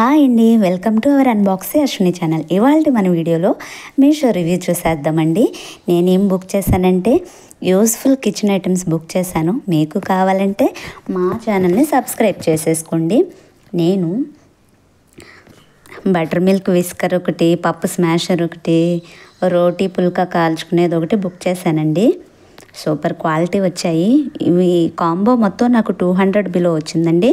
Hi అండి, welcome to our unboxing Ashwini channel. ఇవాళ మన వీడియోలో మీషో రివ్యూ చూసేద్దామండి. నేనేం బుక్ చేశానంటే యూస్ఫుల్ కిచెన్ ఐటమ్స్ బుక్ చేశాను. మీకు కావాలంటే మా ఛానల్ని సబ్స్క్రైబ్ చేసేసుకోండి. నేను బటర్ మిల్క్ విస్కర్ ఒకటి, పప్పు స్మాషర్ ఒకటి, రోటీ పుల్కా కాల్చుకునేది ఒకటి బుక్ చేశానండి. సూపర్ క్వాలిటీ వచ్చాయి. ఇవి కాంబో మొత్తం నాకు 200 బిలో వచ్చిందండి.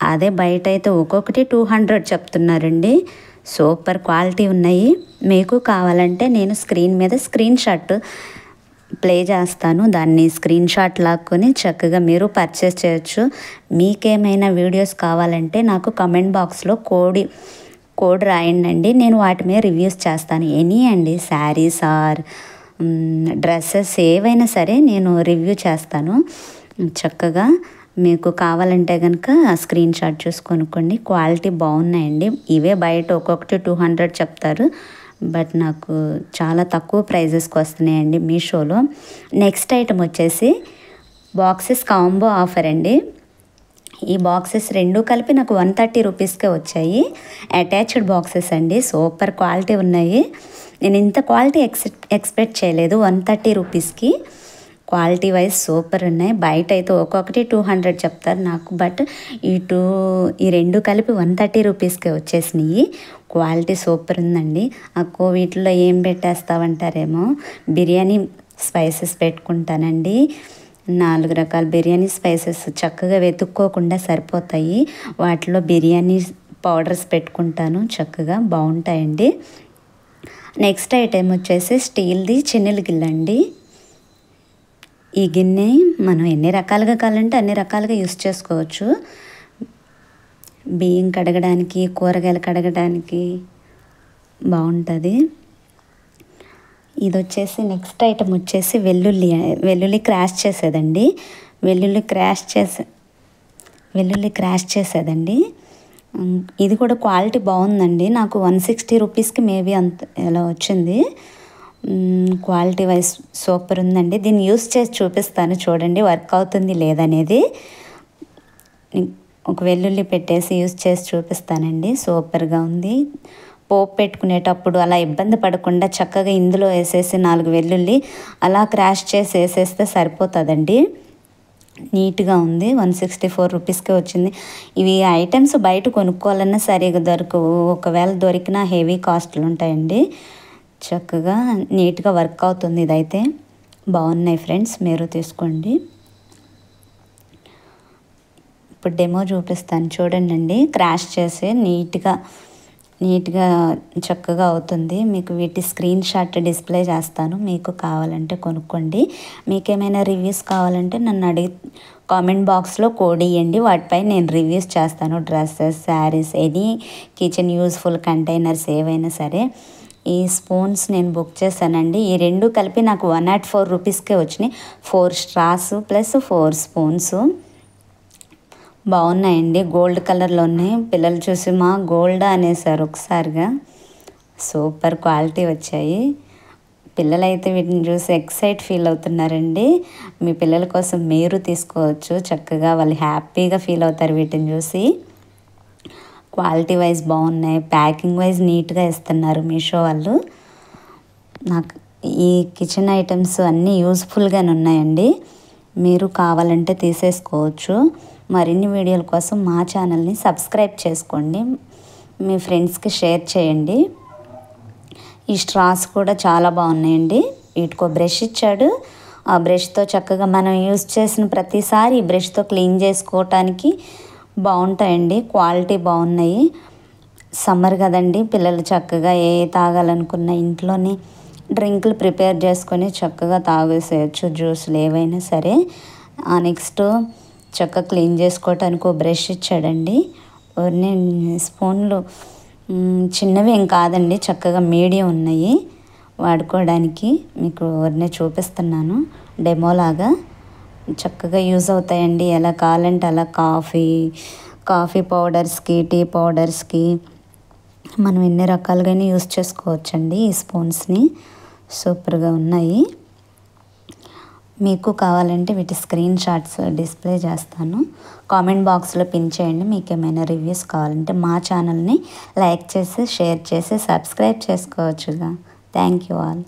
అదే బయట అయితే ఒక్కొక్కటి 200 చెప్తున్నారండి. సూపర్ క్వాలిటీ ఉన్నాయి. మీకు కావాలంటే నేను స్క్రీన్ మీద స్క్రీన్ షాట్ ప్లే చేస్తాను. దాన్ని స్క్రీన్ షాట్ లాక్కొని చక్కగా మీరు పర్చేస్ చేయొచ్చు. మీకేమైనా వీడియోస్ కావాలంటే నాకు కమెంట్ బాక్స్లో కోడ్ రాయండి. నేను వాటి మీద రివ్యూస్ చేస్తాను. ఎనీ అండి, శారీస్ ఆర్ డ్రెస్సెస్ ఏవైనా సరే నేను రివ్యూ చేస్తాను. చక్కగా మీకు కావాలంటే కనుక స్క్రీన్ షాట్ చూసి కొనుక్కోండి. క్వాలిటీ బాగున్నాయండి. ఇవే బయట ఒక్కొక్కటి 200 చెప్తారు, బట్ నాకు చాలా తక్కువ ప్రైజెస్కి వస్తున్నాయండి మీషోలో. నెక్స్ట్ ఐటమ్ వచ్చేసి బాక్సెస్ కాంబో ఆఫర్ అండి. ఈ బాక్సెస్ రెండు కలిపి నాకు 130 రూపీస్కే వచ్చాయి. అటాచ్డ్ బాక్సెస్ అండి. సూపర్ క్వాలిటీ ఉన్నాయి. నేను ఇంత క్వాలిటీ ఎక్స్పెక్ట్ చేయలేదు. 130 రూపీస్కి క్వాలిటీ వైజ్ సూపర్ ఉన్నాయి. బయట అయితే ఒక్కొక్కటి 200 చెప్తారు నాకు, బట్ ఈ రెండు కలిపి 130 రూపీస్కే వచ్చేసినాయి. క్వాలిటీ సూపర్ ఉందండి. అక్కో వీటిలో ఏం పెట్టేస్తావంటారేమో, బిర్యానీ స్పైసెస్ పెట్టుకుంటానండి. 4 రకాల బిర్యానీ స్పైసెస్ చక్కగా వెతుక్కోకుండా సరిపోతాయి. వాటిలో బిర్యానీ పౌడర్స్ పెట్టుకుంటాను. చక్కగా బాగుంటాయండి. నెక్స్ట్ ఐటెం వచ్చేసి స్టీల్ది చిన్నెల గిన్నె అండి. ఈ గిన్నె మనం ఎన్ని రకాలుగా కావాలంటే అన్ని రకాలుగా యూస్ చేసుకోవచ్చు. బియ్యం కడగడానికి, కూరగాయలు కడగడానికి బాగుంటుంది. ఇది వచ్చేసి నెక్స్ట్ ఐటమ్ వచ్చేసి వెల్లుల్లి క్రాష్ చేసేదండి. వెల్లుల్లి క్రాష్ చేసేదండి. ఇది కూడా క్వాలిటీ బాగుందండి. నాకు 160 రూపీస్కి మేబీ అంత ఎలా వచ్చింది. క్వాలిటీ వైజ్ సూపర్ ఉందండి. దీన్ని యూస్ చేసి చూపిస్తాను, చూడండి వర్క్ అవుతుంది లేదనేది. ఒక వెల్లుల్లి పెట్టేసి యూస్ చేసి చూపిస్తానండి. సూపర్గా ఉంది. పోపు పెట్టుకునేటప్పుడు అలా ఇబ్బంది పడకుండా చక్కగా ఇందులో వేసేసి 4 వెల్లుల్లి అలా క్రాష్ చేసి వేసేస్తే సరిపోతుందండి. నీట్గా ఉంది. 164 రూపీస్కే వచ్చింది. ఇవి ఐటమ్స్ బయట కొనుక్కోవాలన్నా సరిగా దొరకవు. ఒకవేళ దొరికినా హెవీ కాస్ట్లు ఉంటాయండి. చక్కగా నీట్గా వర్క్ అవుతుంది. ఇదైతే బాగున్నాయి ఫ్రెండ్స్, మీరు తీసుకోండి. ఇప్పుడు డెమో చూపిస్తాను చూడండి. క్రాష్ చేసి నీట్గా చక్కగా అవుతుంది. మీకు వీటి స్క్రీన్ షాట్ డిస్ప్లే చేస్తాను. మీకు కావాలంటే కొనుక్కోండి. మీకేమైనా రివ్యూస్ కావాలంటే నన్ను కామెంట్ బాక్స్లో కోడ్ ఇవ్వండి. వాటిపై నేను రివ్యూస్ చేస్తాను. Dresses, saris, any kitchen useful containers ఏవైనా సరే. ఈ స్పూన్స్ నేను బుక్ చేశానండి. ఈ రెండు కలిపి నాకు 104 రూపీస్కే వచ్చినాయి. 4 స్ట్రాస్ ప్లస్ 4 స్పూన్స్ బాగున్నాయండి. గోల్డ్ కలర్లో ఉన్నాయి. పిల్లలు చూసి మా గోల్డ్ అనేసారు ఒకసారిగా. సూపర్ క్వాలిటీ వచ్చాయి. పిల్లలైతే వీటిని చూసి ఎక్సైట్ ఫీల్ అవుతున్నారండి. మీ పిల్లల కోసం మీరు తీసుకోవచ్చు. చక్కగా వాళ్ళు హ్యాపీగా ఫీల్ అవుతారు వీటిని చూసి. క్వాలిటీ వైజ్ బాగున్నాయి. ప్యాకింగ్ వైజ్ నీట్గా ఇస్తున్నారు మీషో వాళ్ళు. నాకు ఈ కిచెన్ ఐటమ్స్ అన్నీ యూస్ఫుల్గానే ఉన్నాయండి. మీరు కావాలంటే తీసేసుకోవచ్చు. మరిన్ని వీడియోల కోసం మా ఛానల్ని సబ్స్క్రైబ్ చేసుకోండి. మీ ఫ్రెండ్స్కి షేర్ చేయండి. ఈ స్ట్రాస్ కూడా చాలా బాగున్నాయండి. వీటికో బ్రష్ ఇచ్చాడు. ఆ బ్రష్తో చక్కగా మనం యూజ్ చేసిన ప్రతిసారి ఈ బ్రష్తో క్లీన్ చేసుకోవటానికి బాగుంటాయండి. క్వాలిటీ బాగున్నాయి. సమ్మర్ కదండి, పిల్లలు చక్కగా ఏ తాగాలనుకున్న ఇంట్లోనే డ్రింకులు ప్రిపేర్ చేసుకొని చక్కగా తాగేసేయచ్చు. జ్యూసులు ఏవైనా సరే. నెక్స్ట్ చక్కగా క్లీన్ చేసుకోవటానికి ఒక బ్రష్ ఇచ్చాడండి. స్పూన్లు చిన్నవి ఏం కాదండి, చక్కగా మీడియం ఉన్నాయి వాడుకోవడానికి. మీకు చూపిస్తున్నాను డెమోలాగా. చక్కగా యూజ్ అవుతాయండి. ఎలా కావాలంటే అలా కాఫీ పౌడర్స్కి, టీ పౌడర్స్కి మనం ఎన్ని రకాలుగానే యూజ్ చేసుకోవచ్చండి ఈ స్పూన్స్ని. సూపర్గా ఉన్నాయి. మీకు కావాలంటే వీటి స్క్రీన్ షాట్స్ డిస్ప్లే చేస్తాను. కామెంట్ బాక్స్లో పిన్ చేయండి. మీకు ఏమైనా రివ్యూస్ కావాలంటే మా ఛానల్ని లైక్ చేసి షేర్ చేసి సబ్స్క్రైబ్ చేసుకోవచ్చుగా. Thank you all.